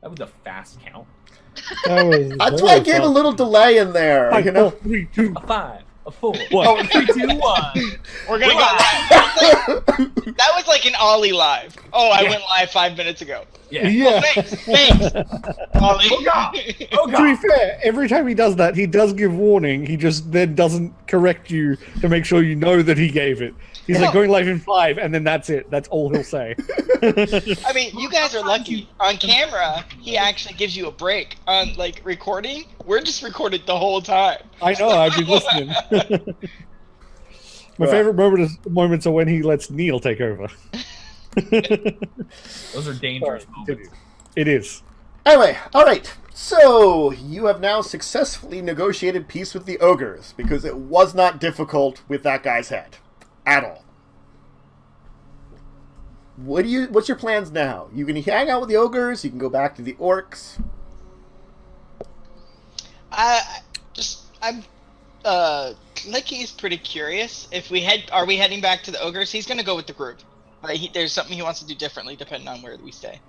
That was a fast count. That's why I gave a little delay in there. 5, you know, 4, 3, 2. A 5, a 4. What? 3, 2, 1. We're gonna go live. That was like an Ollie live. Oh, I went live 5 minutes ago. Yeah. Thanks. Ollie. Oh god. To be fair, every time he does that, he does give warning. He just then doesn't correct you to make sure you know that he gave it. He's like going live in 5, and then that's it. That's all he'll say. I mean, you guys are lucky. On camera, he actually gives you a break. On like recording, we're just recorded the whole time. I know. I've been listening. My favorite moments are when he lets Neil take over. Those are dangerous moments. It is. Anyway, all right. So you have now successfully negotiated peace with the ogres because it was not difficult with that guy's head at all. What's your plans now? You can hang out with the ogres. You can go back to the orcs. Licky's pretty curious. Are we heading back to the ogres? He's gonna go with the group. But there's something he wants to do differently depending on where we stay.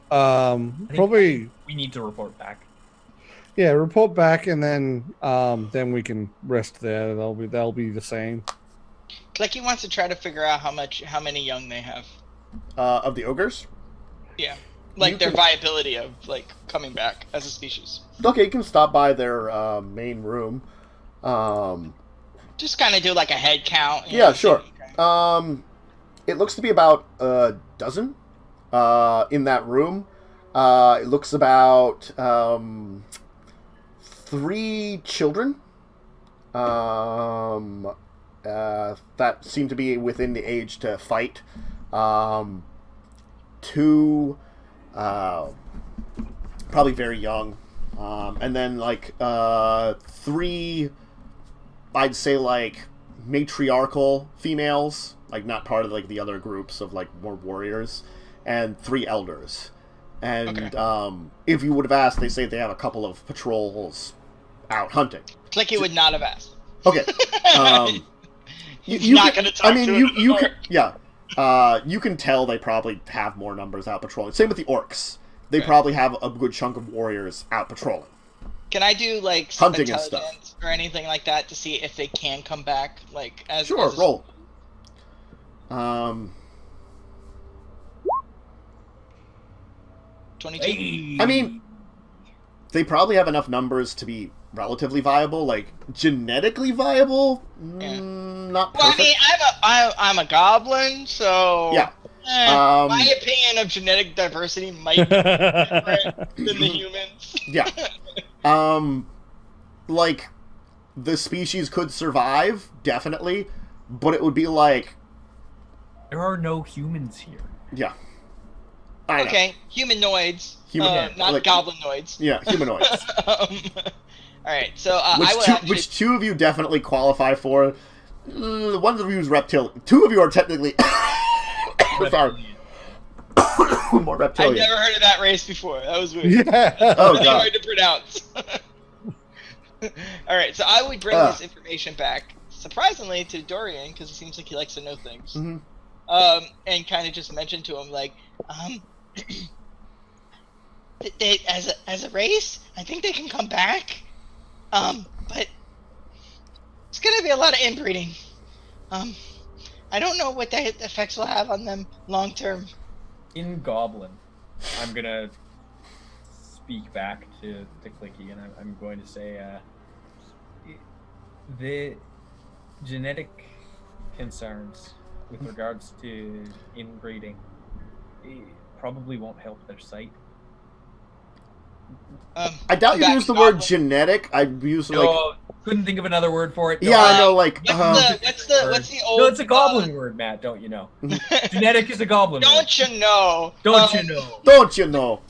Probably we need to report back. Yeah, report back, and then we can rest there. They'll be the same. Clicky wants to try to figure out how many young they have. Of the ogres? Yeah. Like their viability of like coming back as a species. Okay, you can stop by their main room. Just kind of do like a head count. Yeah, sure. It looks to be about a dozen in that room. It looks about 3 children that seem to be within the age to fight. 2 probably very young. And then like 3, I'd say like matriarchal females, like not part of like the other groups of like more warriors, and 3 elders. And if you would have asked, they say they have a couple of patrols out hunting. Clicky would not have asked. Okay. You not going to talk to you can, you can tell they probably have more numbers out patrolling. Same with the orcs. They probably have a good chunk of warriors out patrolling. Can I do like some hunting and stuff or anything like that to see if they can come back? Like as sure, as roll. 22. Hey. I mean, they probably have enough numbers to be relatively viable. Like genetically viable, not perfect. Well, I mean, I'm a goblin, so yeah. My opinion of genetic diversity might be different than the humans. Yeah. Like, the species could survive, definitely, but it would be like... There are no humans here. Yeah. Okay, humanoids. Not like, goblinoids. Yeah, humanoids. Alright, so which 2 of you definitely qualify for. One of you is reptilian. 2 of you are technically... Sorry. More reptilian. I've never heard of that race before. That was weird. Yeah. Oh, really God. hard to pronounce. Alright, so I would bring this information back, surprisingly, to Dorian, because it seems like he likes to know things. Mm-hmm. And kind of just mention to him, like, they, as a race, I think they can come back, but it's gonna be a lot of inbreeding. I don't know what the effects will have on them long term. In Goblin, I'm gonna speak back to Clicky, and I'm going to say the genetic concerns with regards to inbreeding probably won't help their sight. I doubt you use the word genetic. I use like... couldn't think of another word for it. Yeah, I know, like... What's the old... No, it's a goblin word, Matt, don't you know? Genetic is a goblin word. Don't you know? Don't you know? Don't you know?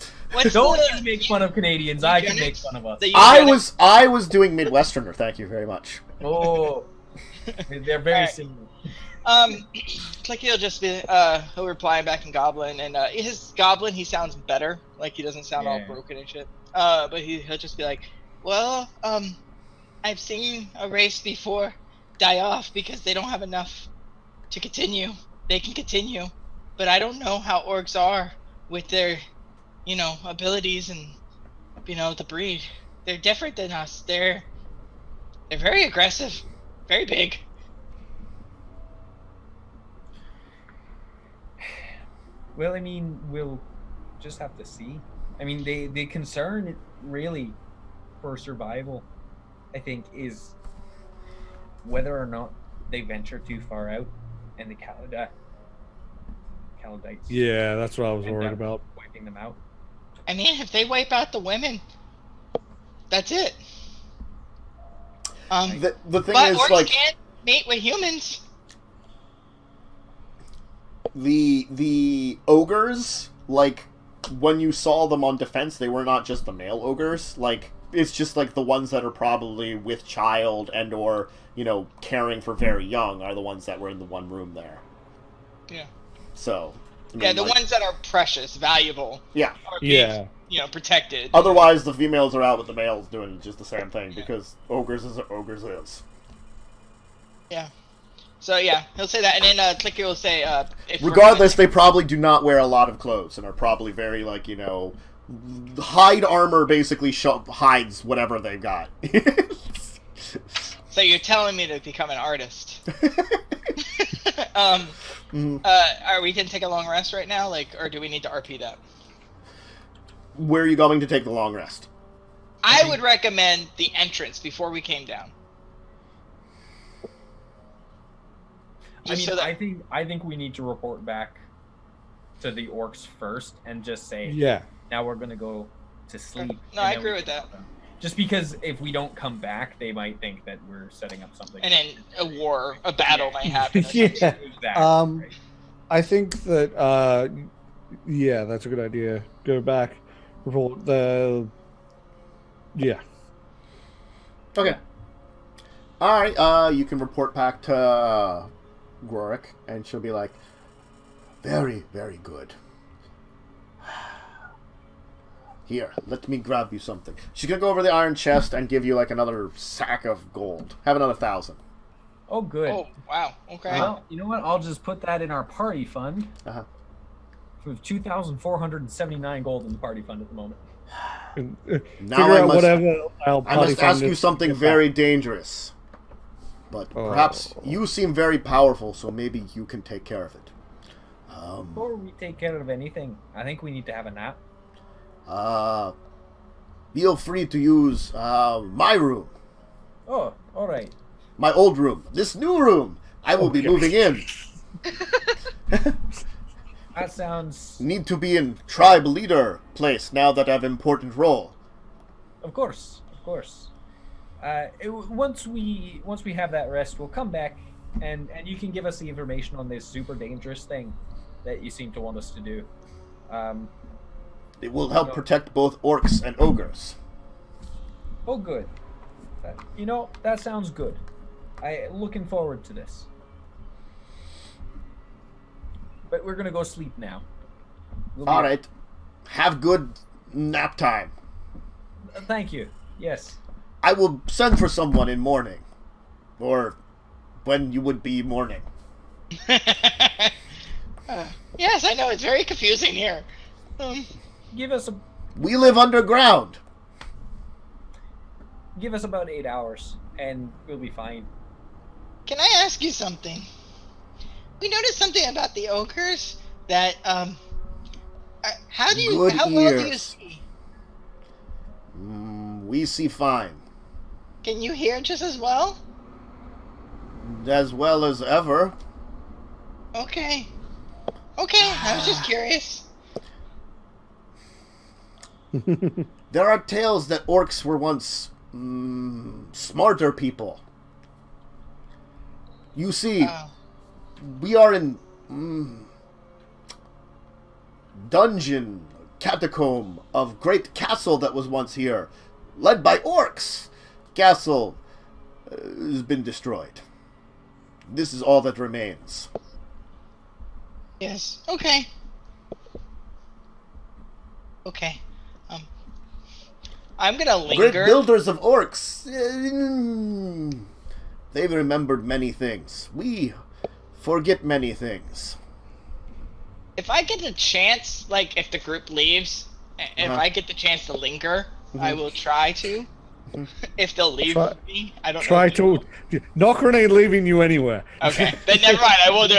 Don't you make fun of Canadians, I can make fun of us. I was doing Midwesterner, thank you very much. Oh, they're very similar. Like he'll just be, he'll reply back in Goblin, and his Goblin, he sounds better, like he doesn't sound all broken and shit. But he'll just be like, well, I've seen a race before die off because they don't have enough to continue. They can continue, but I don't know how orcs are with their abilities and, the breed. They're different than us. They're very aggressive, very big. Well, I mean, we'll just have to see. I mean, the concern really for survival, I think, is whether or not they venture too far out and the Kaladites. Yeah, that's what I was worried about. Wiping them out. I mean, if they wipe out the women, that's it. The thing but is, orcs like, can't mate with humans. The ogres, like, when you saw them on defense, they were not just the male ogres. Like, it's just like the ones that are probably with child and or caring for very young are the ones that were in the one room there. Yeah. So. The ones that are precious, valuable. Yeah. Are being, protected. Otherwise, the females are out with the males doing just the same thing because ogres is what ogres is. Yeah. So yeah, he'll say that, and then Clicky will say, regardless, they probably do not wear a lot of clothes and are probably very hide armor basically hides whatever they've got. So you're telling me to become an artist? Are we gonna take a long rest right now, or do we need to RP that? Where are you going to take the long rest? I would recommend the entrance before we came down. I think we need to report back to the orcs first and just say, now we're gonna go to sleep. No, I agree with that. Just because if we don't come back, they might think that we're setting up something. And then a battle might happen. Yeah. Exactly, right. I think that, that's a good idea. Go back, report yeah. Okay. Alright, you can report back to Gworick, and she'll be like, very, very good. Here, let me grab you something. She's gonna go over the iron chest and give you another sack of gold. Have another 1,000. Oh, good. Oh, wow. Okay. Well, you know what? I'll just put that in our party fund. We have 2,479 gold in the party fund at the moment. Now I must ask you something very dangerous. But perhaps you seem very powerful, so maybe you can take care of it. Before we take care of anything, I think we need to have a nap. Feel free to use my room. Oh, all right. My old room. This new room. I will be moving in. That sounds... Need to be in tribe leader place now that I have important role. Of course. Once we have that rest, we'll come back and you can give us the information on this super dangerous thing that you seem to want us to do. It will help protect both orcs and ogres. Oh, good. That sounds good. Looking forward to this. But we're gonna go sleep now. All right. Have good nap time. Thank you. Yes. I will send for someone in morning. Or when you would be morning. Yes, I know. It's very confusing here. Give us We live underground. Give us about 8 hours, and we'll be fine. Can I ask you something? We noticed something about the ogres that how well do you see? We see fine. Can you hear just as well? As well as ever. Okay, I was just curious. There are tales that orcs were once smarter people. You see, we are in dungeon, catacomb of great castle that was once here, led by orcs. Castle has been destroyed. This is all that remains. Yes. Okay. I'm gonna linger. Great builders of orcs. They've remembered many things. We forget many things. If I get a chance, if the group leaves, If I get the chance to linger, I will try to. If they'll leave me, I don't know. Try to. Nokren ain't leaving you anywhere. Okay, then never mind. I will do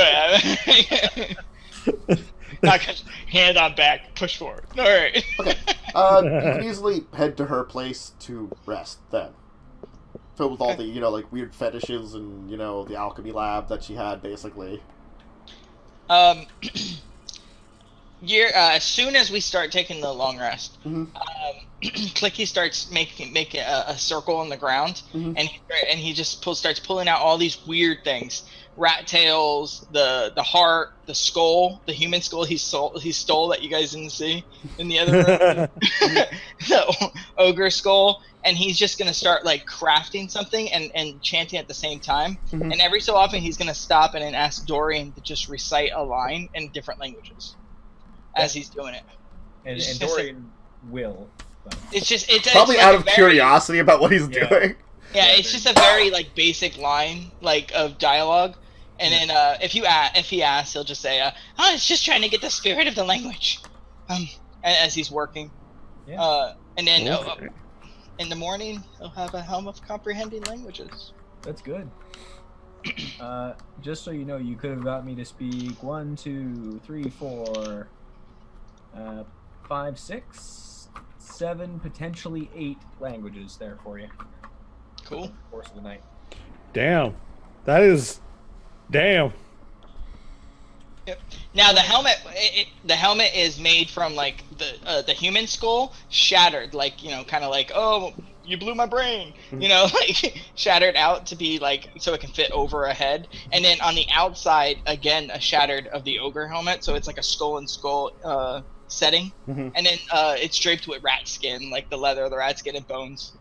it. Not hand on back, push forward. All right. Okay. You can easily head to her place to rest then. Filled with all the, like weird fetishes and, the alchemy lab that she had, basically. As soon as we start taking the long rest, Clicky starts making a circle on the ground, and he just starts pulling out all these weird things: rat tails, the heart, the skull, the human skull he stole that you guys didn't see in the other room, the ogre skull, and he's just gonna start like crafting something and chanting at the same time. And every so often he's gonna stop and then ask Dorian to just recite a line in different languages as he's doing it. And Dorian will. But... It's probably out of curiosity about what he's doing. Yeah, it's just a very like basic line of dialogue, and then if he asks, he'll just say, it's just trying to get the spirit of the language," as he's working. Yeah. And then in the morning he'll have a helm of comprehending languages. That's good. Just so you know, you could have got me to speak 1, 2, 3, 4, 5, 6, 7, potentially 8 languages there for you. Cool. Over the course of the night. Damn. That is... Damn. Yep. Now the helmet, the helmet is made from like the human skull shattered, kind of like, oh, you blew my brain, like shattered out to be like so it can fit over a head, and then on the outside again a shattered of the ogre helmet, so it's like a skull and skull setting, and then it's draped with rat skin, like the leather of the rat skin and bones.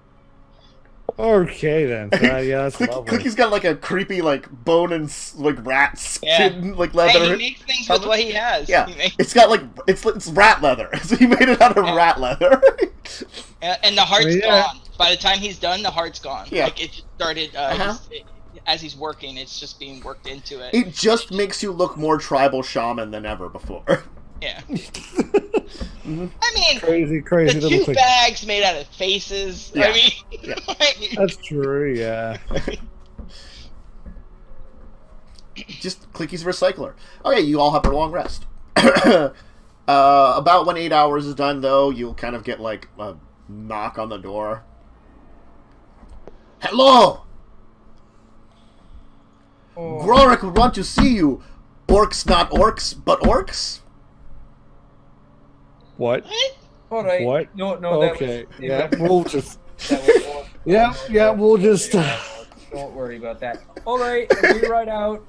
Okay then. Yeah, that's lovely. Cookie's got like a creepy bone and rat skin leather. Hey, he makes things with what he has. Yeah, it's got it's rat leather. So he made it out of rat leather. And the heart's gone. By the time he's done, the heart's gone. Yeah. Like it just started as he's working. It's just being worked into it. It just makes you look more tribal shaman than ever before. Yeah. I mean, crazy the little two thing. bags made out of faces. Yeah. I mean, That's true. Yeah. Just Clicky's recycler. Okay, you all have a long rest. About when 8 hours is done, though, you'll kind of get a knock on the door. Hello. Grorik would want to see you. Orcs, not orcs, but orcs. What? All right. What? No. Okay. Yeah, we'll just. That was Yeah, we'll just. Don't worry about that. All right, I'll be right out.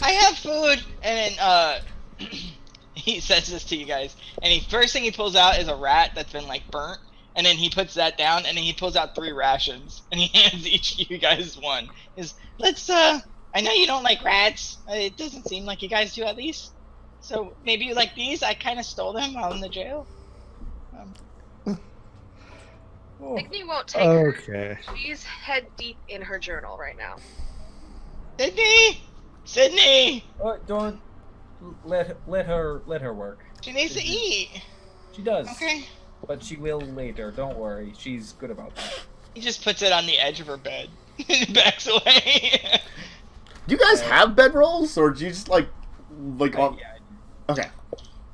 I have food, and then he says this to you guys, and first thing he pulls out is a rat that's been burnt, and then he puts that down, and then he pulls out 3 rations, and he hands each of you guys one. I know you don't like rats. It doesn't seem like you guys do, at least. So maybe you like these. I kind of stole them while in the jail. Signe won't take her. Okay. She's head deep in her journal right now. Sydney! Oh, don't let her work. She needs to eat. She does. Okay. But she will later. Don't worry. She's good about that. He just puts it on the edge of her bed and backs away. Do you guys have bedrolls, or do you just Yeah, Okay.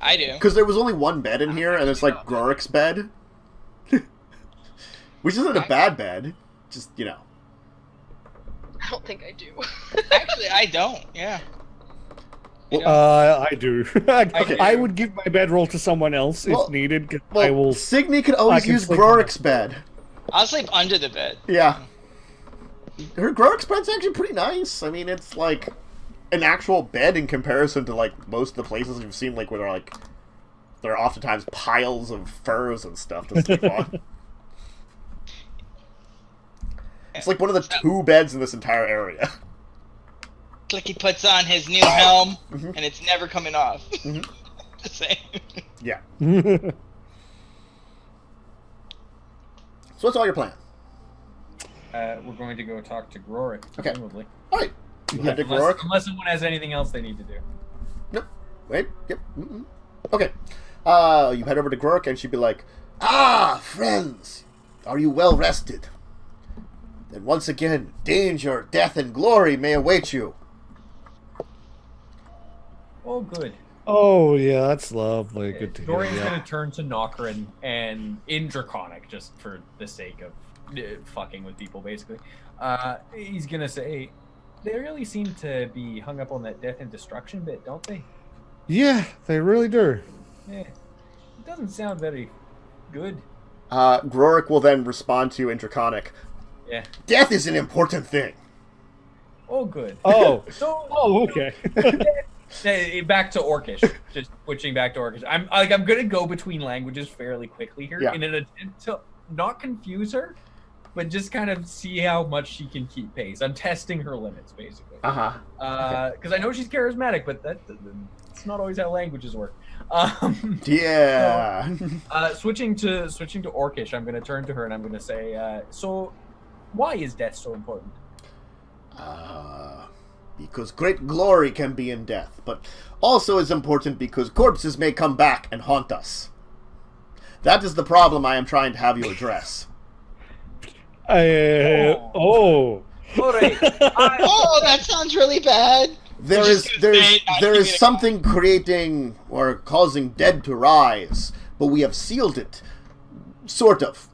I do. Because there was only one bed in here, and it's Grorik's bed. Which isn't a bad bed. Just, I don't think I do. Actually, I don't. Yeah. I do. Okay. I would give my bedroll to someone else if needed. 'Cause I will. Signe could always use sleep on Grorik's bed. I'll sleep under the bed. Yeah. Her Grorik's bed's actually pretty nice. I mean, it's an actual bed in comparison to most of the places you've seen where there are oftentimes piles of furs and stuff to sleep on. It's one of the 2 beds in this entire area. Clicky puts on his new helm, and it's never coming off. Just saying. Yeah. So what's all your plan? We're going to go talk to Grorik, presumably. All right. You head to Grorik. Unless someone has anything else they need to do. Nope. Wait. Yep. Mm-mm. Okay. You head over to Grurk, and she'd be like, "Ah, friends, are you well rested? Then once again, danger, death, and glory may await you." Oh, good. Oh yeah, that's lovely. Good to hear. Dorian's Yeah. gonna turn to Nokren and in Draconic, just for the sake of fucking with people, basically. He's gonna say, "They really seem to be hung up on that death and destruction bit, don't they?" Yeah, they really do. Yeah, it doesn't sound very good. Grurk will then respond to you in Draconic. Yeah. Death is an important thing. Oh, good. Oh, So, okay. back to Orcish. Just switching back to Orcish. I'm gonna go between languages fairly quickly here Yeah. in an attempt to not confuse her, but just kind of see how much she can keep pace. I'm testing her limits, basically. Because I know she's charismatic, but that's not always how languages work. Yeah. Switching to Orcish, I'm gonna turn to her and I'm gonna say, so why is death so important? Because great glory can be in death, but also is important because corpses may come back and haunt us. That is the problem I am trying to have you address. All right. Oh, that sounds really bad. There is something creating or causing dead to rise, but we have sealed it. Sort of.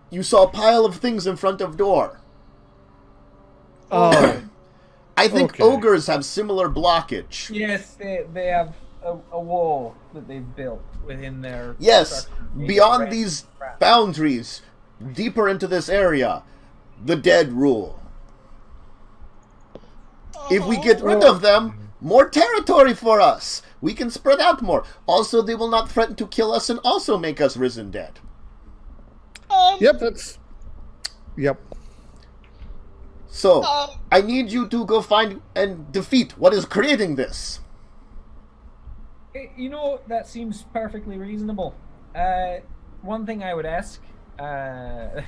You saw a pile of things in front of door. Oh, I think okay. ogres have similar blockage. Yes, they have a wall that they've built within their Yes, structure. beyond Right. these boundaries, deeper into this area, the dead rule. If we get rid of them, more territory for us. We can spread out more. Also, they will not threaten to kill us and also make us risen dead. Yep, that's. Yep. So, I need you to go find and defeat what is creating this. You know, that seems perfectly reasonable. One thing I would ask, I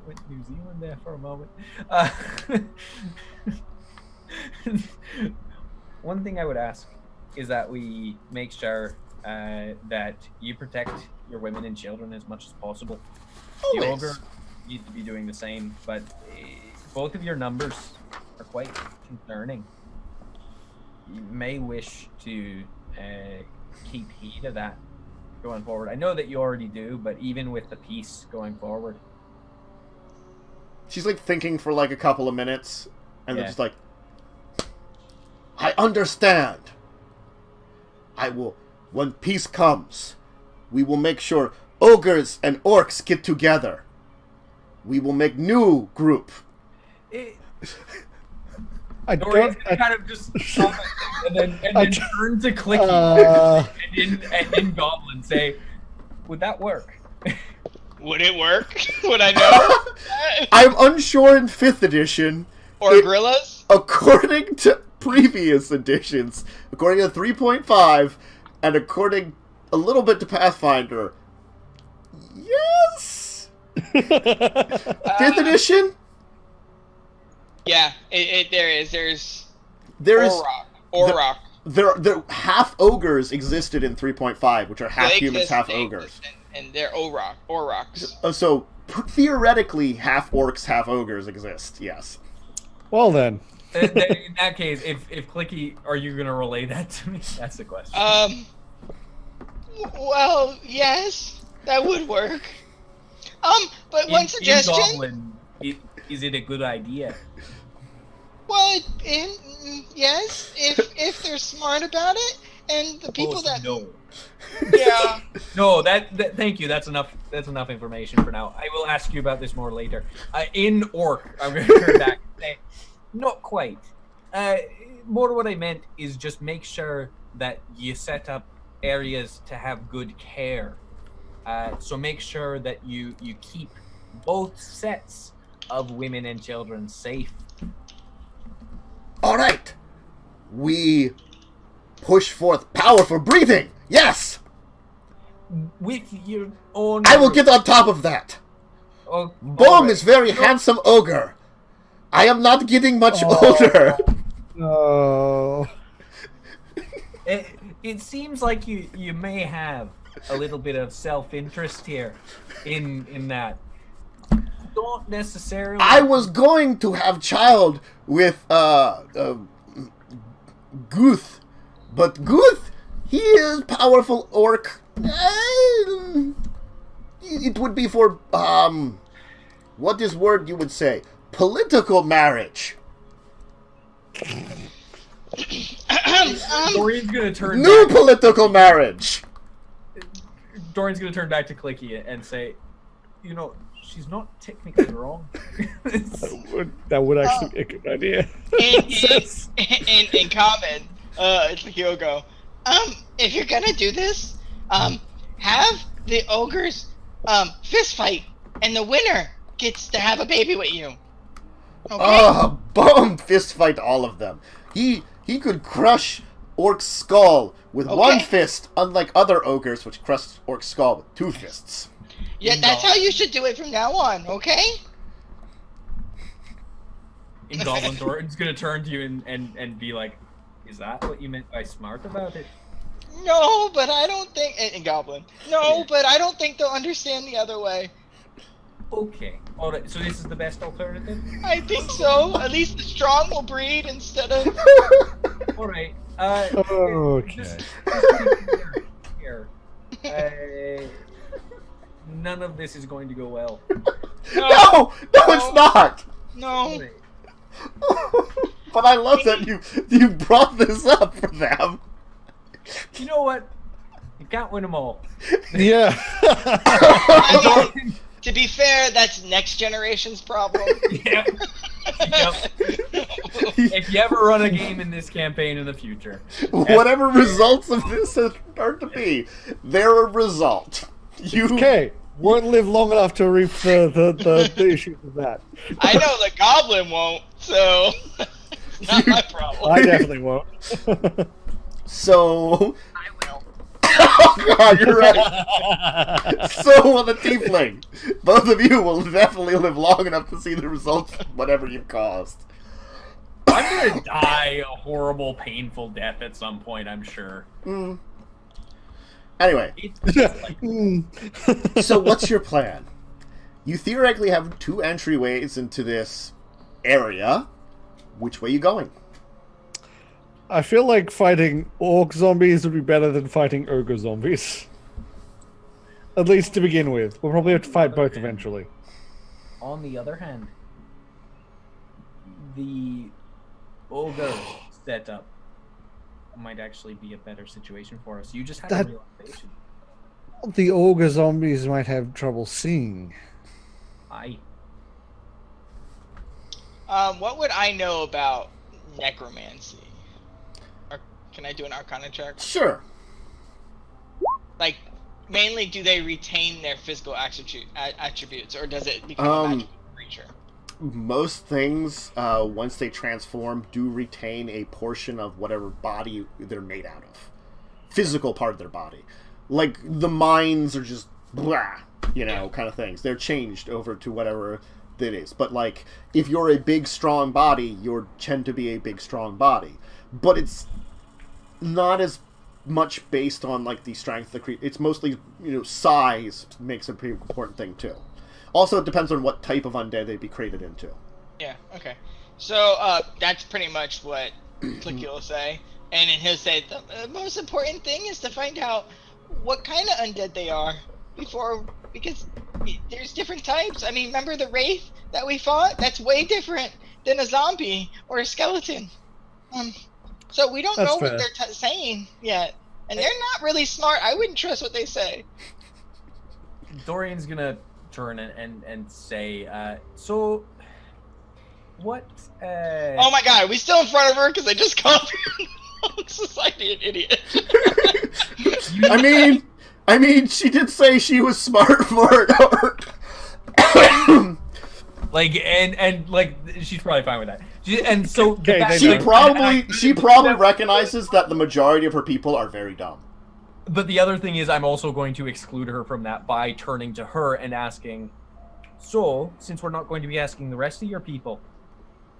went to New Zealand there for a moment. One thing I would ask is that we make sure that you protect your women and children as much as possible. The Always. ogre need to be doing the same, but both of your numbers are quite concerning. You may wish to keep heed of that going forward. I know that you already do, but even with the peace going forward. She's like thinking for like a couple of minutes, and then Yeah. just like, I understand. I will, when peace comes, we will make sure ogres and orcs get together. We will make new group. I Dorian's don't. gonna kind of just stop and then turn to Clicky and in Goblin say, "Would that work?" Would it work? Would I know? I'm unsure in 5th edition. Or gorillas? According to previous editions, according to 3.5, and according a little bit to Pathfinder, yes? 5th edition? Yeah, there is. There's There is... Orrock. There half ogres existed in 3.5, which are half They humans, exist, half they ogres. exist, and they're Orrocks. So theoretically, half orcs, half ogres exist. Yes. Well then. In that case, if Clicky, are you gonna relay that to me? That's the question. Well, yes, that would work. But one In suggestion. Goblin, is it a good idea? Well, yes, if they're smart about it, and the people that No. yeah. No, that thank you. That's enough. That's enough information for now. I will ask you about this more later. In Orc, I'm going to turn back and say, not quite. More what I meant is just make sure that you set up areas to have good care. So make sure that you keep both sets of women and children safe. All right. We push forth power for breathing. Yes. With your own... I will get on top of that. Oh, Boom is very handsome ogre. I am not getting much older. Oh. it seems like you may have a little bit of self-interest here in that. Don't necessarily. I was going to have child with Guth, but Guth, he is powerful orc. It would be for what is word you would say? Political marriage. Dorian's gonna turn. New political marriage. Dorian's gonna turn back to Clicky and say, you know, she's not technically wrong. That would actually be a good idea. In common, he'll go, if you're gonna do this, have the ogres fist fight, and the winner gets to have a baby with you. Okay? Boom! Fist fight all of them. He could crush Orc's skull with one fist, unlike other ogres, which crush Orc's skull with 2 fists. Yeah, that's how you should do it from now on, okay? In Goblin, Dorian's gonna turn to you and be like, is that what you meant by smart about it? No, but I don't think... In Goblin. No, but I don't think they'll understand the other way. Okay. Alright, so this is the best alternative? I think so. At least the strong will breed instead of... Alright. Okay. Just here. None of this is going to go well. No, it's not. No. But I love that you brought this up for them. You know what? You can't win them all. Yeah. I mean, to be fair, that's next generation's problem. Yep. If you ever run a game in this campaign in the future, Whatever results of this are to be, they're a result. Okay. Won't live long enough to reap the issues of that. I know the goblin won't, so it's not my problem. I definitely won't. So... I will. Oh god, you're right. So will the Tiefling. Both of you will definitely live long enough to see the results of whatever you've caused. I'm gonna die a horrible, painful death at some point, I'm sure. Anyway, It's just like, so what's your plan? You theoretically have 2 entryways into this area. Which way are you going? I feel like fighting orc zombies would be better than fighting ogre zombies. At least to begin with. We'll probably have to fight both eventually. on the other hand, the ogre setup might actually be a better situation for us. You just had a realization. The ogre zombies might have trouble seeing. Aye. What would I know about necromancy? Or can I do an Arcana check? Sure. Like, mainly, do they retain their physical attributes, or does it become a magical creature? Most things, once they transform, do retain a portion of whatever body they're made out of. Physical part of their body. Like, the minds are just blah, you know, kind of things. They're changed over to whatever it is. But, like, if you're a big, strong body, you tend to be a big, strong body. But it's not as much based on, like, the strength of the creature. It's mostly, you know, size makes a pretty important thing, too. Also, it depends on what type of undead they'd be created into. Yeah, okay. So, that's pretty much what Clicky will say. And then he'll say, the most important thing is to find out what kind of undead they are because there's different types. I mean, remember the Wraith that we fought? That's way different than a zombie or a skeleton. So we don't know what they're saying yet. And they're not really smart. I wouldn't trust what they say. Dorian's gonna turn and say, so what Oh my god, are we still in front of her? Because I just called Society an idiot. I mean, she did say she was smart for it. like and like she's probably fine with that. And so She probably recognizes that the majority of her people are very dumb. But the other thing is, I'm also going to exclude her from that by turning to her and asking, so, since we're not going to be asking the rest of your people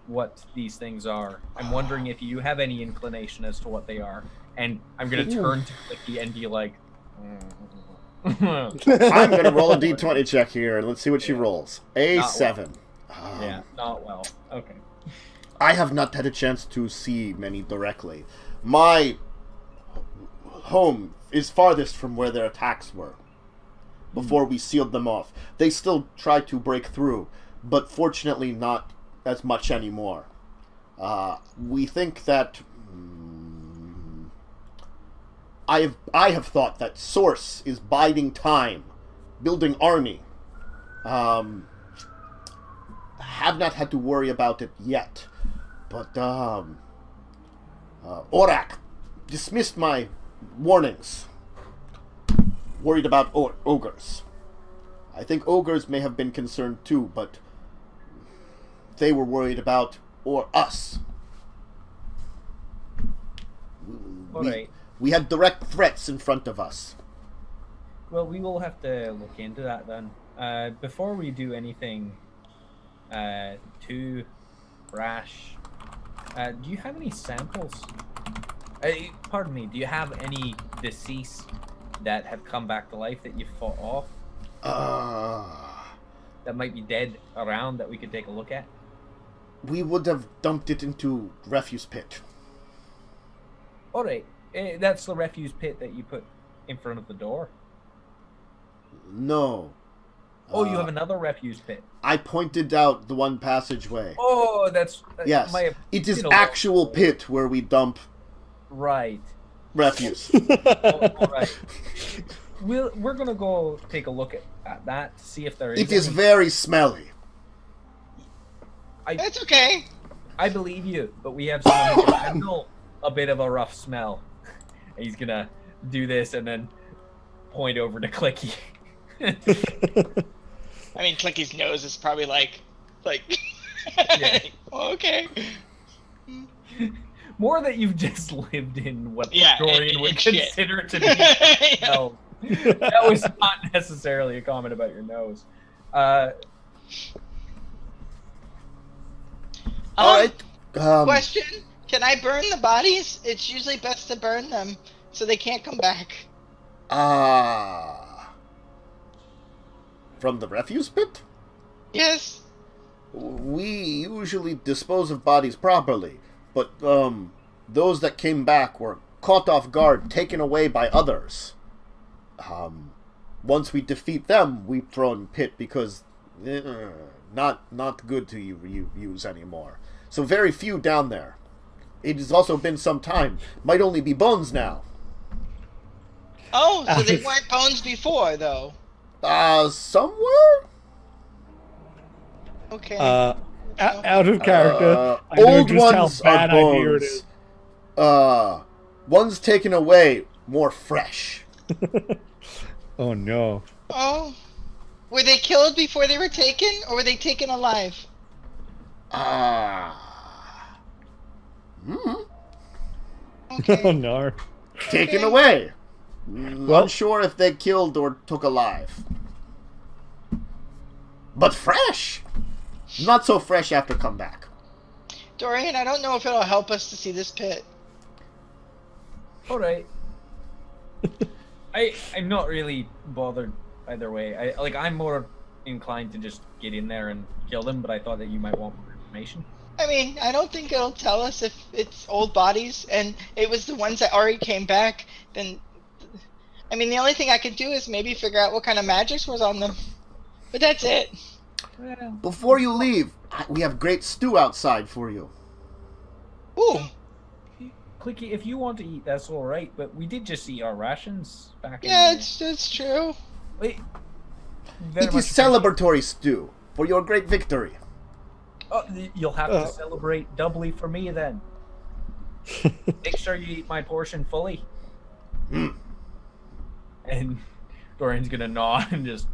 what these things are, I'm wondering if you have any inclination as to what they are. and I'm gonna turn to Clicky and be like, I'm gonna roll a d20 check here, and let's see what she rolls. A7. yeah, not well. Okay. I have not had a chance to see many directly. My home is farthest from where their attacks were. Before we sealed them off. They still tried to break through, but fortunately not as much anymore. We think that... I have thought that Source is biding time, building army. Have not had to worry about it yet. But, Orak dismissed my warnings. Worried about ogres. I think ogres may have been concerned too, but they were worried about us. We had direct threats in front of us. Well, we will have to look into that then. Before we do anything too rash, do you have any samples? Pardon me, do you have any deceased that have come back to life that you fought off? That might be dead around that we could take a look at? We would have dumped it into refuse pit. Alright, that's the refuse pit that you put in front of the door? No. Oh, you have another refuse pit. I pointed out the one passageway. Oh, that's... Yes, it is actual pit where we dump... Right. Refuse. All right. We're gonna go take a look at that to see if there is. It is very smelly. It's okay. I believe you, but we have someone who can handle a bit of a rough smell. He's gonna do this and then point over to Clicky. I mean, Clicky's nose is probably like. Yeah. Okay. More that you've just lived in what Yeah, Dorian would shit. consider to be hell. That was not necessarily a comment about your nose. Alright. Question: can I burn the bodies? It's usually best to burn them so they can't come back. From the refuse pit? Yes. We usually dispose of bodies properly, but those that came back were caught off guard, taken away by others. Once we defeat them, we throw in pit because not good to use anymore. So very few down there. It has also been some time. Might only be bones now. Oh, so they weren't bones before, though. Somewhere? Okay. Out of character. I know Old just ones how bad are idea it is. bones. Ones taken away, more fresh. Oh no. Oh. Were they killed before they were taken, or were they taken alive? Okay. Oh no. Taken away. Well- Unsure if they killed or took alive. But fresh. Not so fresh after comeback. Dorian, I don't know if it'll help us to see this pit. Alright. I'm not really bothered either way. I'm more inclined to just get in there and kill them, but I thought that you might want more information. I mean, I don't think it'll tell us if it's old bodies, and it was the ones that already came back, then... I mean, the only thing I could do is maybe figure out what kind of magic was on them. But that's it. Well, Before you leave, we have great stew outside for you. Ooh. Clicky, if you want to eat, that's alright, but we did just eat our rations back Yeah, in it's true. Wait. It is celebratory stew for your great victory. Oh, you'll have to celebrate doubly for me then. Make sure you eat my portion fully. And Dorian's gonna nod and just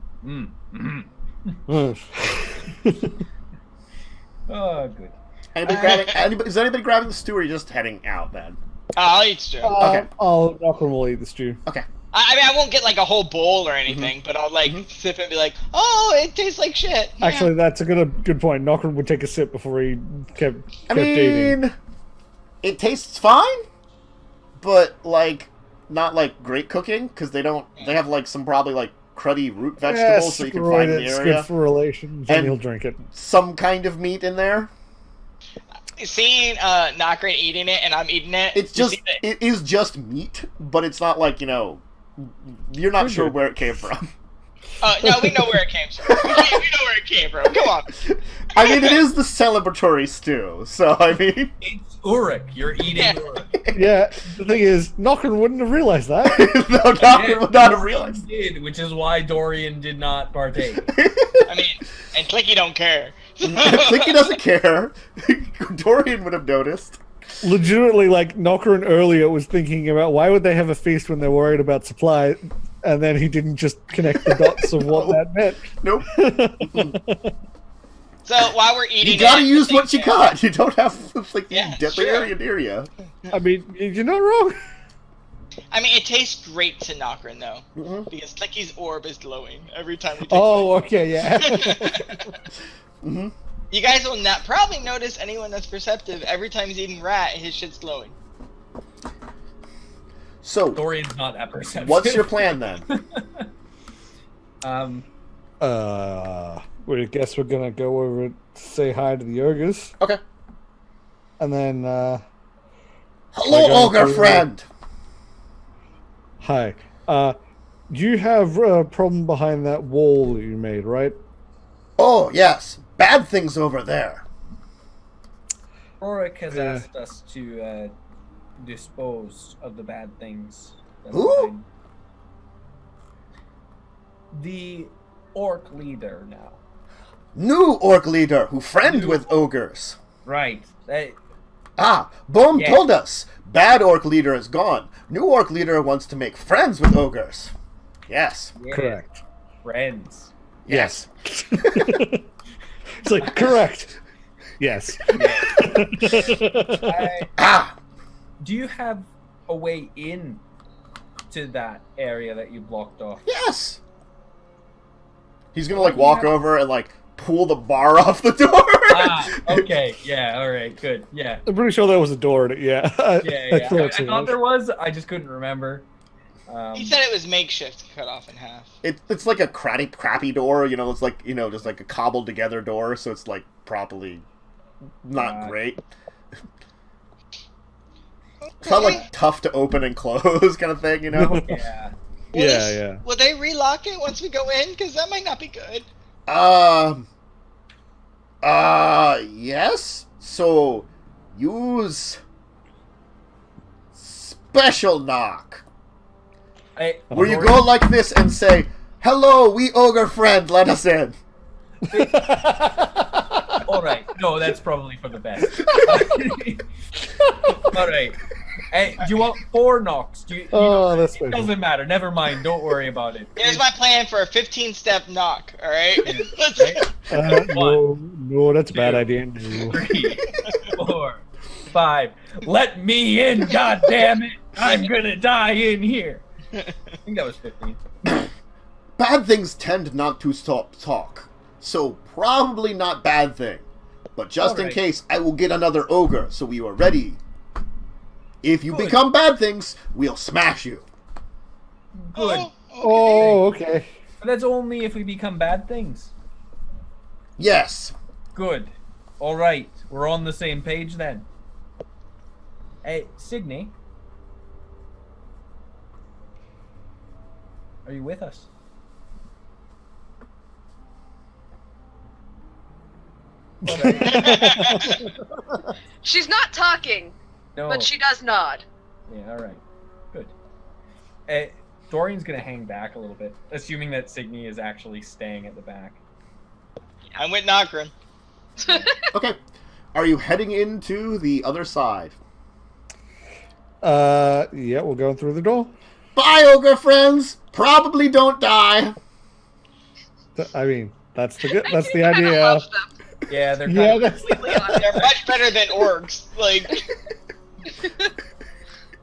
Oh, good. Is anybody grabbing the stew, or are you just heading out then? I'll eat stew. Okay. Nokren will eat the stew. Okay. I mean, I won't get like a whole bowl or anything, but I'll sip and be like, "Oh, it tastes like shit." Yeah. Actually, that's a good point. Nokren would take a sip before he kept I mean, eating. it tastes fine. but like not like great cooking because they don't. They have like some probably like cruddy root vegetables so you can find in the It's area. good for relations, and he'll drink it. Some kind of meat in there. Seeing Nokren eating it and I'm eating it. It's just it is just meat, but it's not like you're not sure where it came from. No, we know where it came from. We know where it came from. Come on. I mean, it is the celebratory stew, so I mean, It's Uruk. You're eating Uruk. Yeah, the thing is, Nokren wouldn't have realized that. no, Nokren would not have realized. He did, which is why Dorian did not partake. I mean, and Clicky don't care. Clicky doesn't care. Dorian would have noticed. Legitimately, like, Nokren earlier was thinking about why would they have a feast when they're worried about supply, and then he didn't just connect the dots of what that meant. Nope. So while we're eating, You gotta it, use what you got. You don't have like Yeah, deadly sure. area near you. I mean, you're not wrong. I mean, it tastes great to Nokren though, Mhm. because Clicky's orb is glowing every time we take. Oh, okay, yeah. Mhm. You guys will not probably notice anyone that's perceptive every time he's eating rat, his shit's glowing. So, Dorian's not that perceptive. what's your plan then? We guess we're gonna go over and say hi to the ogres, Okay. and then, Hello, We're going ogre to- friend. hi. Do you have a problem behind that wall that you made, right? Oh yes, bad things over there. Uruk has asked us to dispose of the bad things. that are Who? behind. The orc leader now. New orc leader who friend New- with ogres. Right. Bohm Yeah. told us. Bad orc leader is gone. New orc leader wants to make friends with ogres. Yes. Yeah, Correct. Friends. Yes. It's like, correct. Yes. Do you have a way in to that area that you blocked off? Yes. He's gonna like walk over and like pull the bar off the door. Okay. Yeah, alright, good. Yeah. I'm pretty sure there was a door in it, yeah. Yeah. I thought there was, I just couldn't remember. He said it was makeshift, cut off in half. It's like a crappy door, it's like just like a cobbled together door, so it's like properly not great. It's not like tough to open and close kind of thing, Yeah. Yeah. Will they relock it once we go in? Because that might not be good. Yes. So use special knock. Where you go like this and say, "Hello, we ogre friend, let us in." Alright. No, that's probably for the best. Alright. Hey, do you want 4 knocks? That's It doesn't matter. Never mind. Don't worry about it. Here's my plan for a 15-step knock, alright? Right? No, that's a bad Two. idea. No. 3, 4, 5. Let me in, goddammit! I'm gonna die in here. I think that was 15. Bad things tend not to stop talk, so probably not bad thing. But just in Alright. case, I will get another ogre, so we are ready. If you Good. become bad things, we'll smash you. Good. Oh, okay. But that's only if we become bad things. Yes. Good. Alright. We're on the same page then. Hey, Signe. Are you with us? She's not talking, No. but she does nod. Yeah, alright. Good. Dorian's gonna hang back a little bit, assuming that Signe is actually staying at the back. I'm with Nokren. Okay. Are you heading into the other side? Yeah, we're going through the door. Bye, ogre friends. Probably don't die. I mean, that's the I kinda idea. love them. Yeah, they're Yeah, kind of that's They're much better than orcs. Like,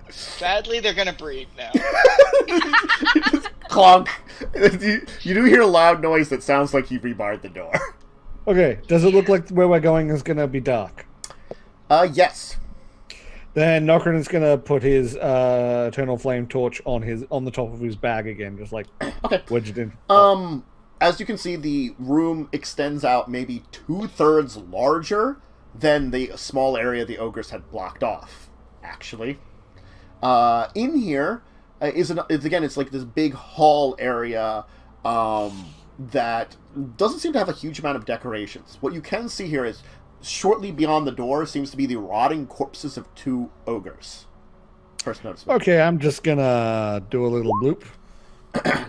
sadly, they're gonna breed now. Clunk. You do hear a loud noise that sounds like he rebarred the door. Okay, does it look like where we're going is gonna be dark? Yes. Then Nokren is gonna put his eternal flame torch on the top of his bag again, just like Okay. wedge it in. As you can see, the room extends out maybe 2/3 larger than the small area the ogres had blocked off, actually. In here it's like this big hall area that doesn't seem to have a huge amount of decorations. What you can see here is, shortly beyond the door seems to be the rotting corpses of 2 ogres. First notice. Okay, I'm just gonna do a little bloop.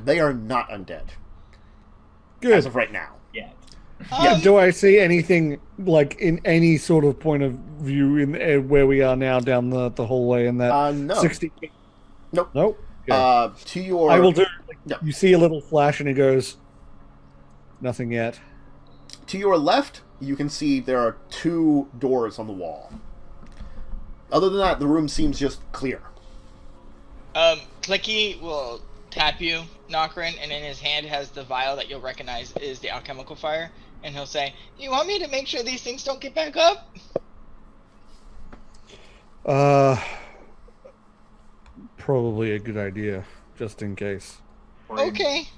They are not undead. Good. As of right now. Yeah. Yeah, do I see anything like in any sort of point of view in where we are now down the hallway in that No. 60 feet? Nope. Nope. Okay. To your... I will do. No. You see a little flash and it goes. Nothing yet. To your left, you can see there are 2 doors on the wall. Other than that, the room seems just clear. Clicky will tap you, Nokren, and in his hand has the vial that you'll recognize is the alchemical fire, and he'll say, "You want me to make sure these things don't get back up?" Probably a good idea, just in case. Okay.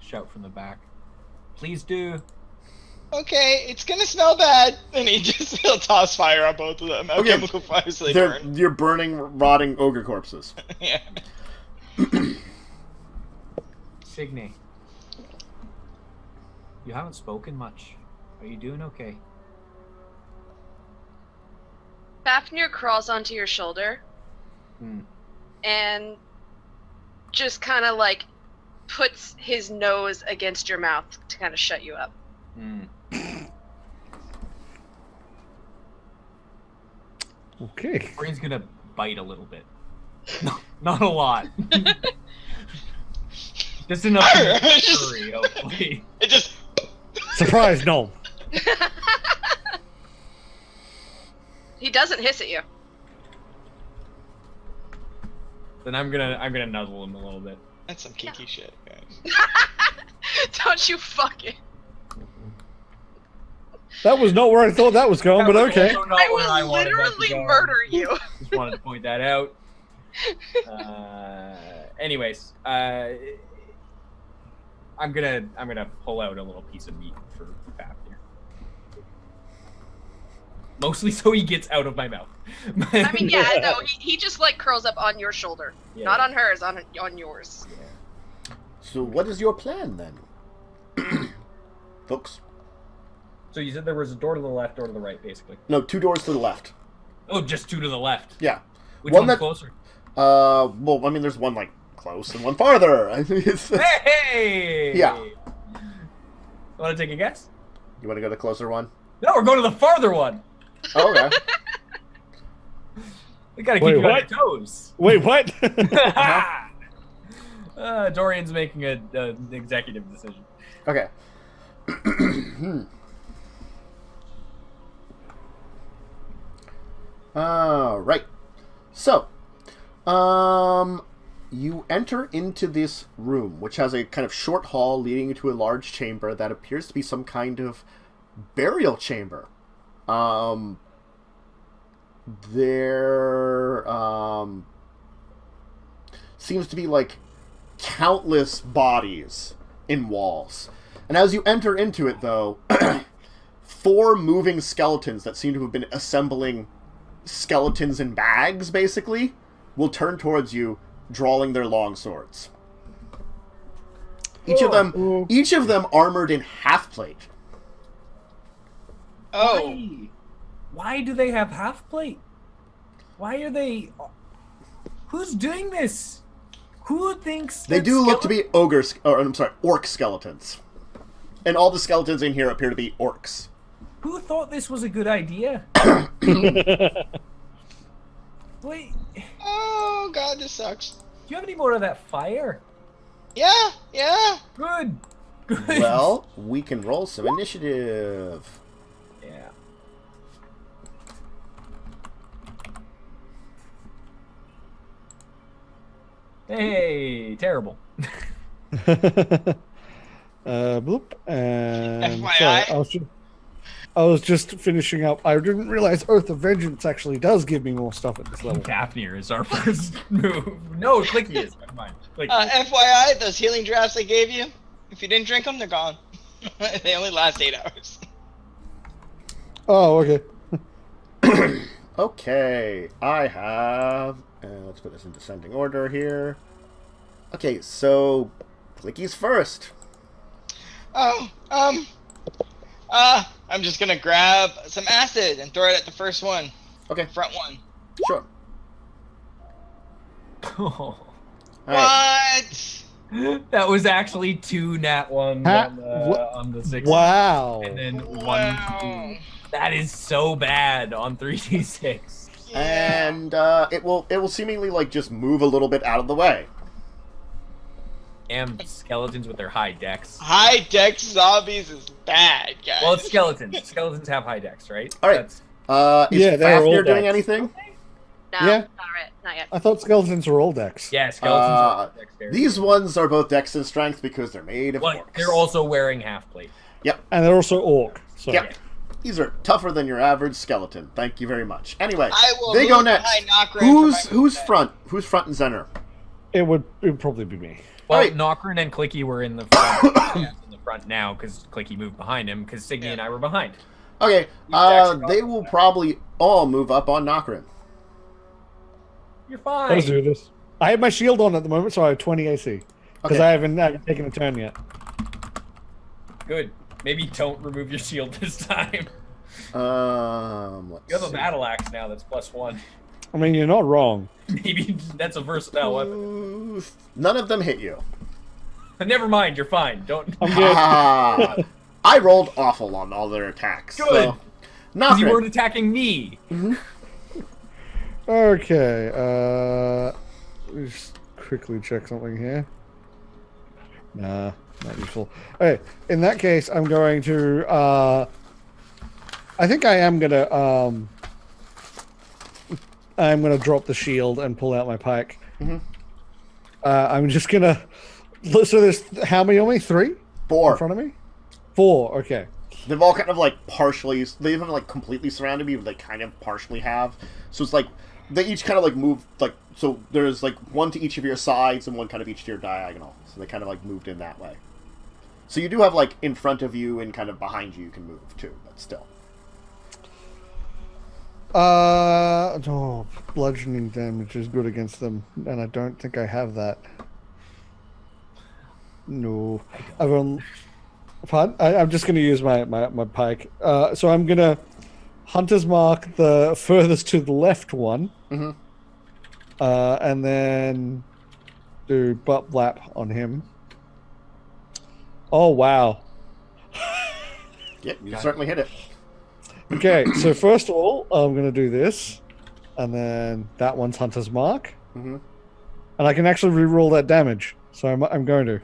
Shout from the back. Please do. Okay, it's gonna smell bad. And he'll toss fire on both of them. Okay. Alchemical fire so they burn. You're burning, rotting ogre corpses. Yeah. Signe. You haven't spoken much. Are you doing okay? Fafnir crawls onto your shoulder and just kind of like puts his nose against your mouth to kind of shut you up. Okay. Brain's gonna bite a little bit. No, not a lot. Just enough to hurry, hopefully. It just... Surprise, gnome. He doesn't hiss at you. Then I'm gonna nuzzle him a little bit. That's some kinky shit, guys. Don't you fucking... That was not where I thought that was going, but okay. I will literally murder you. Just wanted to point that out. Anyways, I'm gonna pull out a little piece of meat for Fafnir. Mostly so he gets out of my mouth. I mean, yeah, no, he just like curls up on your shoulder, not on hers, on yours. Yeah. So what is your plan then, folks? So you said there was a door to the left, door to the right, basically. No, 2 doors to the left. Oh, just 2 to the left. Yeah. Which One one's that- closer? Well, I mean, there's one like close and one farther. I think it's... Hey! Yeah. Want to take a guess? You want to go to the closer one? No, we're going to the farther one. Oh, okay. We gotta keep Wait, you on what? your toes. Wait, what? Dorian's making an executive decision. Okay. Right. So, you enter into this room, which has a kind of short hall leading into a large chamber that appears to be some kind of burial chamber. There seems to be like countless bodies in walls. And as you enter into it, though, 4 moving skeletons that seem to have been assembling skeletons in bags, basically, will turn towards you, drawing their long swords. Each of them armored in half plate. Oh. Why do they have half plate? Why are they? Who's doing this? Who thinks They do look to be orc skeletons. And all the skeletons in here appear to be orcs. Who thought this was a good idea? Wait, do Oh, God, this sucks. you have any more of that fire? Yeah. Good. Well, we can roll some initiative. Yeah. Hey, terrible. Bloop. And FYI. sorry, I was just... I was just finishing up. I didn't realize Oath of Vengeance actually does give me more stuff at this level. Fafnir is our first move. No, Clicky is. Never mind. FYI, those healing drafts I gave you, if you didn't drink them, they're gone. They only last 8 hours. Oh, okay. Okay, I have... let's put this in descending order here. Okay, so... Clicky's first. Oh, I'm just gonna grab some acid and throw it at the first one. Okay. Front one. Sure. Oh, What? that was actually 2 nat 1s on the 6. Wow. And then 1, Wow. 2. That is so bad on 3d6. Yeah. And it will seemingly like just move a little bit out of the way. And skeletons with their high dex. High dex zombies is bad, guys. Well, it's skeletons. Skeletons have high dex, right? All right. Is Yeah, they're all Fafnir doing dex. anything? No, Yeah. not yet. I thought skeletons were all decks. Yeah, skeletons are dexterity. These ones are both dex and strength because they're made of Well, orcs. they're also wearing half plate. And they're also orc. So. Yep. These are tougher than your average skeleton. Thank you very much. Anyway, I will they move go next. behind Nokren for my Who's movement. front? Who's front and center? It would probably be me. Well, Alright. Nokren and Clicky were in the front, in the front now because Clicky moved behind him because Signe and I were behind. Okay, actually they will probably all move up on Nokren. You're fine. Let's do this. I have my shield on at the moment, so I have 20 AC. Because Okay. I haven't taken a turn yet. Good. Maybe don't remove your shield this time. Let's You have a see. battle axe now that's +1. I mean, you're not wrong. Maybe that's a versatile weapon. Ooh, none of them hit you. Never mind, you're fine. Don't. I'm good. Ah, I rolled awful on all their attacks. Good. So, Because you Nokren. weren't attacking me. Okay, just quickly check something here. Nah, not useful. Okay, in that case, I'm going to, I think I am gonna, I'm gonna drop the shield and pull out my pike. Mhm. I'm just gonna, so there's, how many on me? 3? 4. In front of me? 4, okay. They've all kind of like partially, they haven't like completely surrounded me, but they kind of partially have. So it's like, they each kind of like move, like, so there's like one to each of your sides and one kind of each to your diagonal. So they kind of like moved in that way. So you do have like in front of you and kind of behind you can move too, but still. Oh, bludgeoning damage is good against them, and I don't think I have that. No, I've on. Pardon? I'm just going to use my pike. So I'm going to Hunter's Mark the furthest to the left one, Mm-hmm. and then do butt lap on him. Oh wow! Yep, you certainly hit it. Okay, so first of all, I'm going to do this, and then that one's Hunter's Mark, Mm-hmm. and I can actually re-roll that damage. So I'm going to.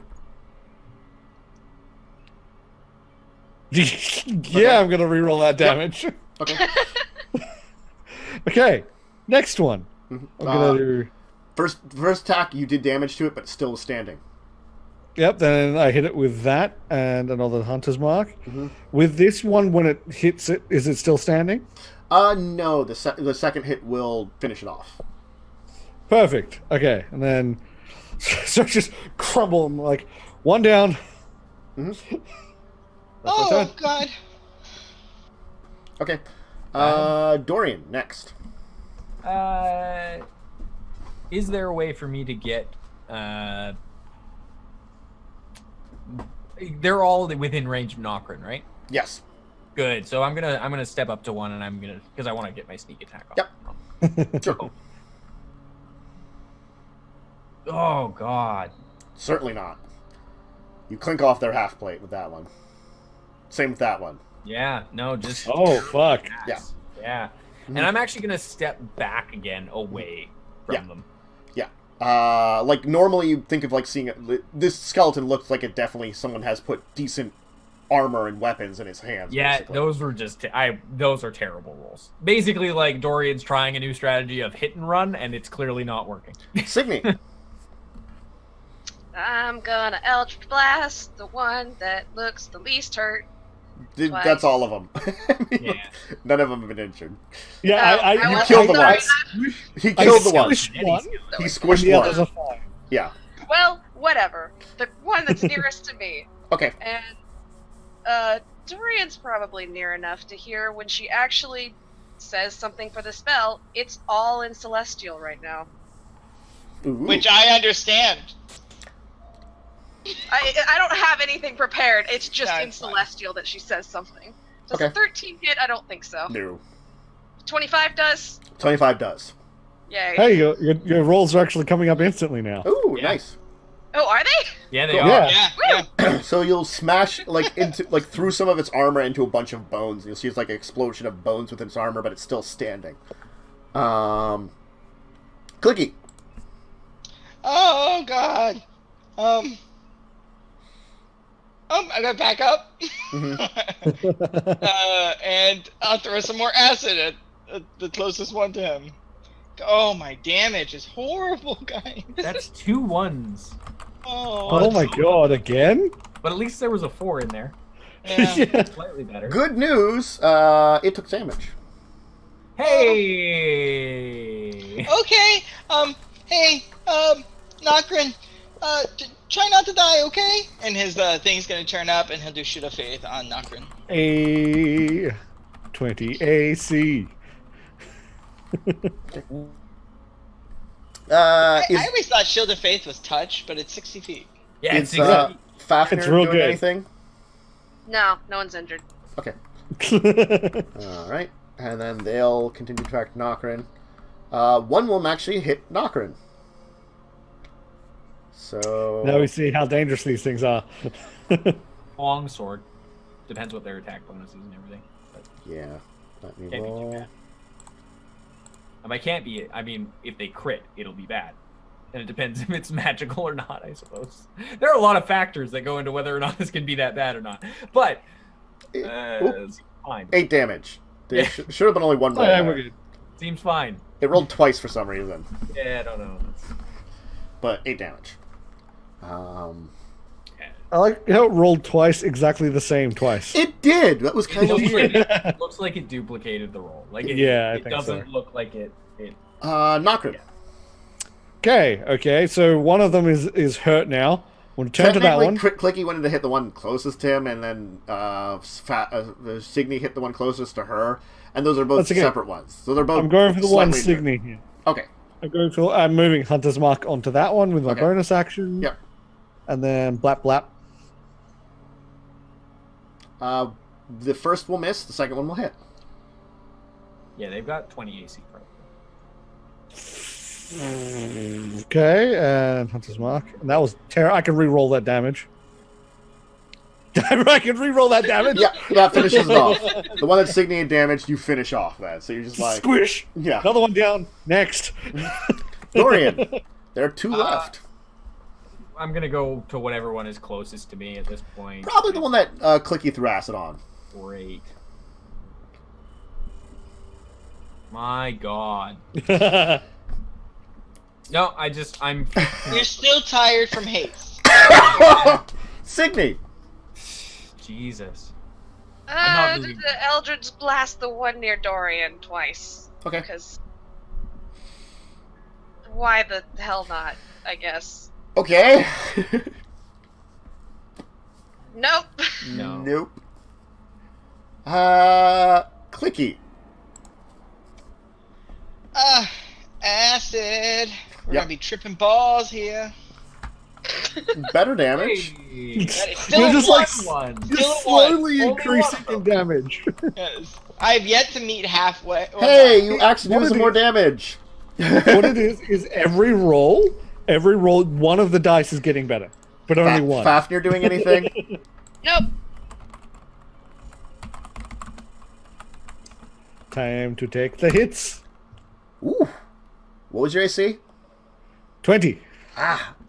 Yeah, I'm going to re-roll that damage. Okay. Okay, next one. Mhm. I'm going to do. First attack, you did damage to it, but it's still standing. Yep, then I hit it with that and another Hunter's Mark. Mhm. With this one, when it hits it, is it still standing? No, the second hit will finish it off. Perfect. Okay, and then so just crumble them like one down. Mm-hmm. That's my turn. Oh god. Okay. Dorian, next. Is there a way for me to get? They're all within range of Nokren, right? Yes. Good. So I'm gonna step up to one, and I'm gonna because I want to get my sneak attack off. Yep. Sure. Oh God. Certainly not. You clink off their half plate with that one. Same with that one. Yeah. No. Just. Oh fuck! Yeah. Yeah. Mhm. And I'm actually gonna step back again, away from Yeah. them. Like normally you think of like seeing this skeleton looks like it definitely someone has put decent armor and weapons in his hands. Yeah, basically. those were just those are terrible rolls. Basically, like Dorian's trying a new strategy of hit and run, and it's clearly not working. Signe. I'm gonna Eldritch Blast the one that looks the least hurt. Twice. That's all of them. Yeah. None of them have been injured. Yeah, I You wasn't killed the sorry, one. He killed the one. squished one, He and squished the others one. are fine. Yeah. Well, whatever. The one that's nearest to me. Okay. And Dorian's probably near enough to hear when she actually says something for the spell. It's all in Celestial right now. Ooh. Which I understand. I don't have anything prepared. It's just No, in it's fine. Celestial that she says something. Does Okay. 13 hit? I don't think so. No. 25 does? 25 does. Yay. Hey, your rolls are actually coming up instantly now. Ooh, Yeah. nice. Oh, are they? Yeah, they Cool. are. Yeah. So you'll smash through some of its armor into a bunch of bones. You'll see it's like an explosion of bones within its armor, but it's still standing. Clicky. Oh God. I gotta back up. And I'll throw some more acid at the closest one to him. Oh, my damage is horrible, guys. That's 2 1s. Oh my god, again? But at least there was a 4 in there. Yeah. Slightly better. Good news. It took damage. Hey! Okay. Hey. Nokren. Try not to die, okay? And his thing's gonna turn up, and he'll do Shoot of Faith on Nokren. A 20 AC. I always thought Shield of Faith was touch, but it's 60 feet. Yeah, Is it's 60. Fafnir It's real doing good. anything? No, no one's injured. Okay. Alright. And then they'll continue to attack Nokren. One will actually hit Nokren. So... Now we see how dangerous these things are. Long sword. Depends what their attack bonus is and everything. But Yeah. Let me can't be too roll. bad. I can't be. I mean, if they crit, it'll be bad. And it depends if it's magical or not, I suppose. There are a lot of factors that go into whether or not this can be that bad or not. But, it's fine. 8 damage. There Yeah. should have been only one roll. Yeah, there. we're good. Seems fine. It rolled twice for some reason. Yeah, I don't know. But 8 damage. I like how it rolled twice, exactly the same twice. It did! That was kind of weird. It looks like it duplicated the roll. Like it, Yeah, I it think doesn't so. look like it. Nokren. Yeah. Okay, so one of them is hurt now. We'll turn to that one. Clicky wanted to hit the one closest to him, and then Signe hit the one closest to her, and those are both That's okay. separate ones. So they're both. I'm going for the one slightly injured. Signe here. Okay. I'm moving Hunter's Mark onto that one with my Okay. bonus action. Yep. And then blap blap. The first will miss. The second one will hit. Yeah, they've got 20 AC probably. Okay, and Hunter's Mark. And that was I can re-roll that damage. I can re-roll that damage. Yeah, that finishes it off. The one that's Signe damaged, you finish off that. So you're just like, Squish. yeah. Another one down. Next. Dorian, there are 2 left. I'm gonna go to whatever one is closest to me at this point. Probably the one that Clicky threw acid on. Great. My God. No, I'm. You're still tired from haste. Signe. Jesus. I'm not moving. The Eldritch blast the one near Dorian twice. Okay. Because why the hell not? I guess. Okay. Nope. No. Nope. Clicky. Acid. We're Yep. gonna be tripping balls here. Better damage. Hey. That is still You're just like One. you're Still slowly one. increasing Only in one. damage. Yes. I've yet to meet halfway. Well, Hey, you actually What do it some more is- damage. What it is every roll, one of the dice is getting better, but only one. Fafnir doing anything? Nope. Time to take the hits. Ooh. What was your AC? 20.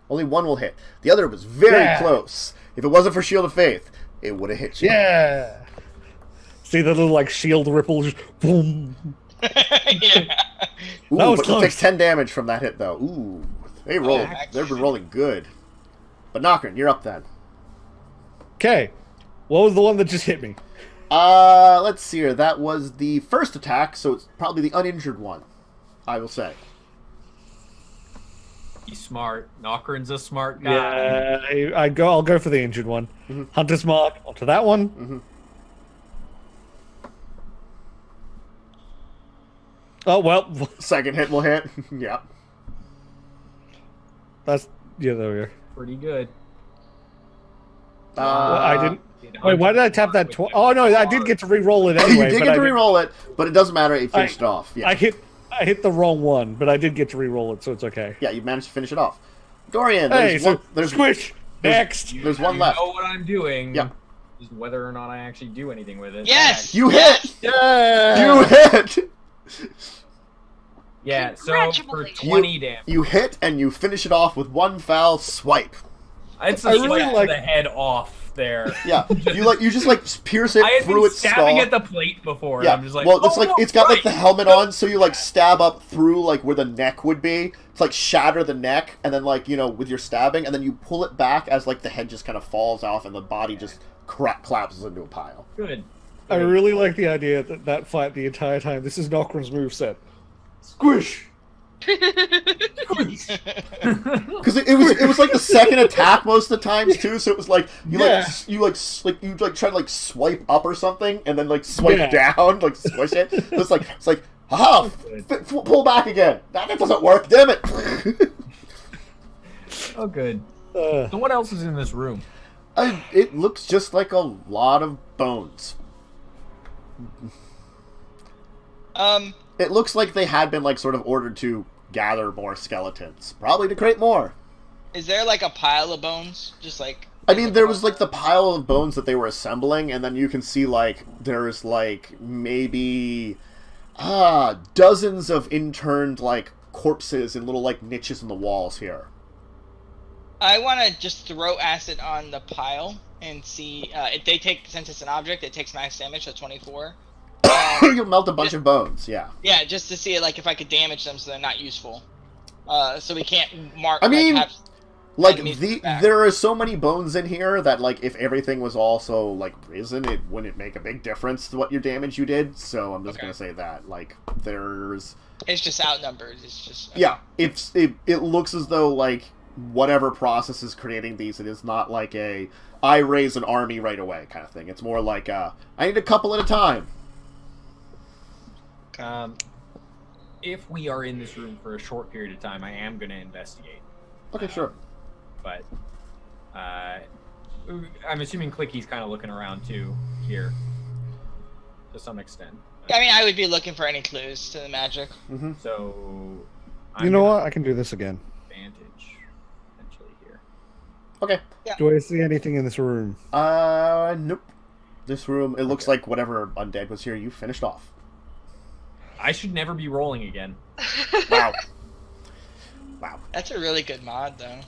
Only one will hit. The other was very Yeah. close. If it wasn't for Shield of Faith, it would have hit you. Yeah. See the little like shield ripple, just boom. yeah. Ooh, That was but you'll take close. 10 damage from that hit, though. Ooh. They rolled. actually. They've been rolling good. But Nokren, you're up then. Okay. What was the one that just hit me? Let's see here. That was the first attack, so it's probably the uninjured one, I will say. He's smart. Nokren's a smart guy. Yeah, I'll go for the injured one. Mm-hmm. Hunter's mark onto that one. Mm-hmm. Oh well, Second hit will hit. Yeah. there we go. Pretty good. Well, I didn't. Did Wait, why did I tap that? Oh no, I did get to re-roll it You anyway. did but get I to didn't- re-roll it, but it doesn't matter. You finished it off. Yeah. I hit the wrong one, but I did get to re-roll it, so it's okay. Yeah, you managed to finish it off. Dorian, Hey, there's squish next. There's one left. You know what I'm doing. Yeah. Is whether or not I actually do anything with it. Yes! You hit. Yeah. You hit. Yeah, so for Congratulations. 20 damage. You hit and you finish it off with one foul swipe. It's a I really swipe like- the head off there. Yeah, you just pierce it I had through been its stabbing skull. at the plate before. Yeah, And I'm just like, well, it's oh, like no, it's got like right. the helmet on, so you like stab up through like where the neck would be. It's like shatter the neck, and then like with your stabbing, and then you pull it back as like the head just kind of falls off, and the body just collapses into a pile. Good. I really like the idea that fight the entire time. This is Nokren's moveset. Squish. Because it was like the second attack most of the times too, so it was like you try to like swipe up or something, and then like swipe down, like squish it. It's like haha, pull back again. That doesn't work. Damn it. Oh, good. So what else is in this room? It looks just like a lot of bones. It looks like they had been like sort of ordered to gather more skeletons, probably to create more. Is there like a pile of bones? Just like I mean, there was like the pile of bones that they were assembling, and then you can see like there's like maybe dozens of interned like corpses in little like niches in the walls here. I want to just throw acid on the pile and see if they take, since it's an object, it takes max damage, so 24. You'll melt a bunch of bones, yeah. Yeah, just to see like if I could damage them so they're not useful. So we can't mark. I mean, like enemies back. there are so many bones in here that like if everything was also like risen, it wouldn't make a big difference to what your damage you did. So I'm just gonna say that like there's. It's just outnumbered. It's just Yeah, it looks as though like whatever process is creating these, it is not like I raise an army right away kind of thing. It's more like I need a couple at a time. If we are in this room for a short period of time, I am going to investigate. Okay, sure. But I'm assuming Clicky's kind of looking around too here, to some extent. I mean, I would be looking for any clues to the magic. Mm-hmm. So, You know what? I can do this again. Advantage potentially here. Okay. Do I see anything in this room? Nope. This room, it looks like whatever undead was here, you finished off. I should never be rolling again. Wow. Wow. That's a really good mod, though.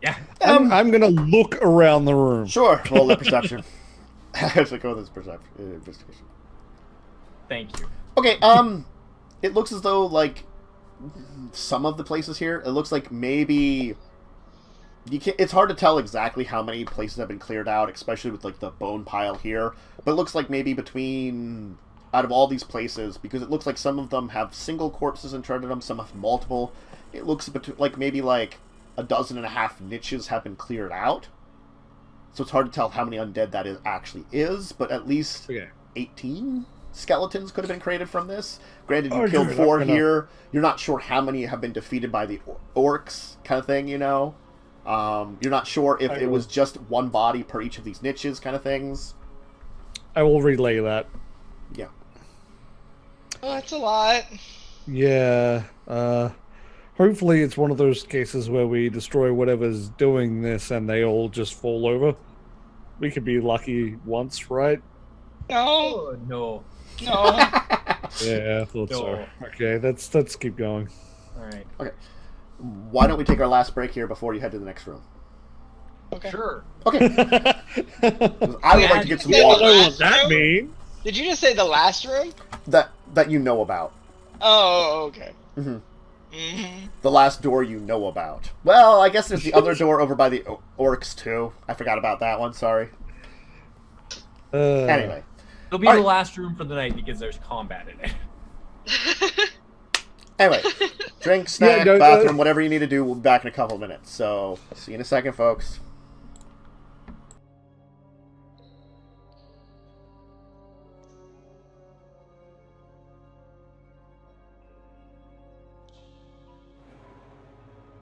Yeah. I'm gonna look around the room. Sure. Roll the perception. I have to go with this perception. Investigation. Thank you. Okay, it looks as though, like, some of the places here, it looks like maybe... it's hard to tell exactly how many places have been cleared out, especially with, like, the bone pile here. But it looks like maybe between... out of all these places, because it looks like some of them have single corpses interred in them, some have multiple. It looks like maybe, like, 12.5 niches have been cleared out. So it's hard to tell how many undead that actually is, but at least 18 skeletons could have been created from this. Granted, you killed 4 here. You're not sure how many have been defeated by the orcs, kind of thing, you know? You're not sure if it was just one body per each of these niches, kind of things. I will relay that. Yeah. Oh, that's a lot. Yeah. Hopefully it's one of those cases where we destroy whatever's doing this and they all just fall over. We could be lucky once, right? No. Oh, no. No. Yeah, I thought so. Okay, let's keep going. All right. Okay. Why don't we take our last break here before you head to the next room? Okay. Sure. Okay. I would like to get some Yeah, I don't know water what that means. Did you just say the last room? that you know about. Oh, okay. Mm-hmm. Mm-hmm. The last door you know about. Well, I guess there's the other door over by the orcs, too. I forgot about that one, sorry. Anyway. It'll be All the right. last room for the night because there's combat in it. Anyway, drink, snack, no, bathroom, whatever you need to do. We'll be back in a couple of minutes. So, see you in a second, folks.